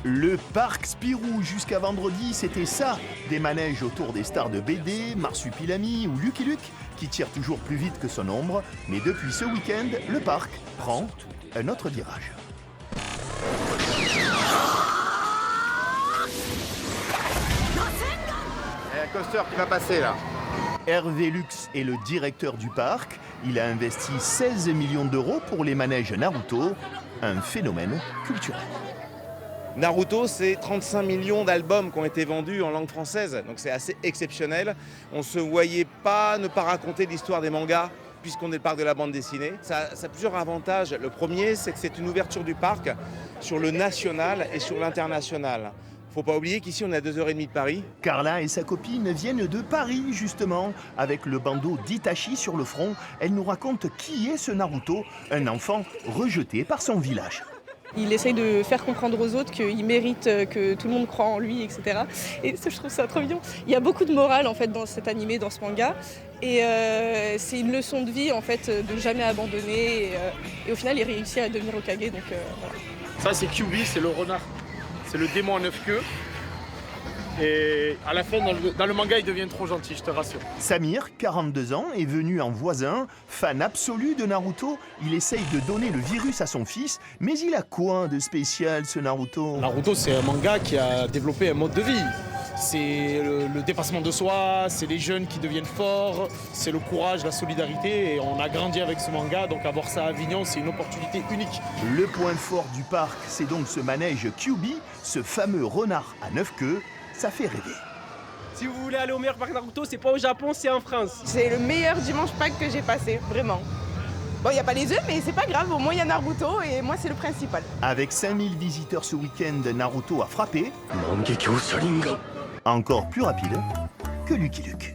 Le parc Spirou jusqu'à vendredi, c'était ça. Des manèges autour des stars de BD, Marsupilami ou Lucky Luke, qui tirent toujours plus vite que son ombre. Mais depuis ce week-end, le parc prend un autre virage. Il y a un coaster qui va passer là. Hervé Lux est le directeur du parc. Il a investi 16 millions d'euros pour les manèges Naruto, un phénomène culturel. Naruto, c'est 35 millions d'albums qui ont été vendus en langue française, donc c'est assez exceptionnel. On ne se voyait pas ne pas raconter l'histoire des mangas, puisqu'on est le parc de la bande dessinée. Ça a plusieurs avantages. Le premier, c'est que c'est une ouverture du parc sur le national et sur l'international. Faut pas oublier qu'ici, on est à 2h30 de Paris. Carla et sa copine viennent de Paris, justement. Avec le bandeau d'Itachi sur le front, elle nous raconte qui est ce Naruto, un enfant rejeté par son village. Il essaye de faire comprendre aux autres qu'il mérite que tout le monde croit en lui, etc. Et ça, je trouve ça trop mignon. Il y a beaucoup de morale en fait dans cet animé, dans ce manga. Et c'est une leçon de vie en fait, de jamais abandonner. Et au final, il réussit à devenir Hokage. Donc, voilà. Ça, c'est Kyuubi, c'est le renard. C'est le démon à 9 queues. Et à la fin, dans le manga, il devient trop gentil, je te rassure. Samir, 42 ans, est venu en voisin, fan absolu de Naruto. Il essaye de donner le virus à son fils, mais il a quoi de spécial, ce Naruto? Naruto, c'est un manga qui a développé un mode de vie. C'est le dépassement de soi, c'est les jeunes qui deviennent forts, c'est le courage, la solidarité. Et on a grandi avec ce manga, donc avoir ça à Avignon, c'est une opportunité unique. Le point fort du parc, c'est donc ce manège Kyuubi, ce fameux renard à 9 queues. Ça fait rêver. Si vous voulez aller au meilleur parc Naruto, c'est pas au Japon, c'est en France. C'est le meilleur dimanche Pâques que j'ai passé, vraiment. Bon, il n'y a pas les œufs, mais c'est pas grave, au moins il y a Naruto et moi c'est le principal. Avec 5000 visiteurs ce week-end, Naruto a frappé. Encore plus rapide que Lucky Luke.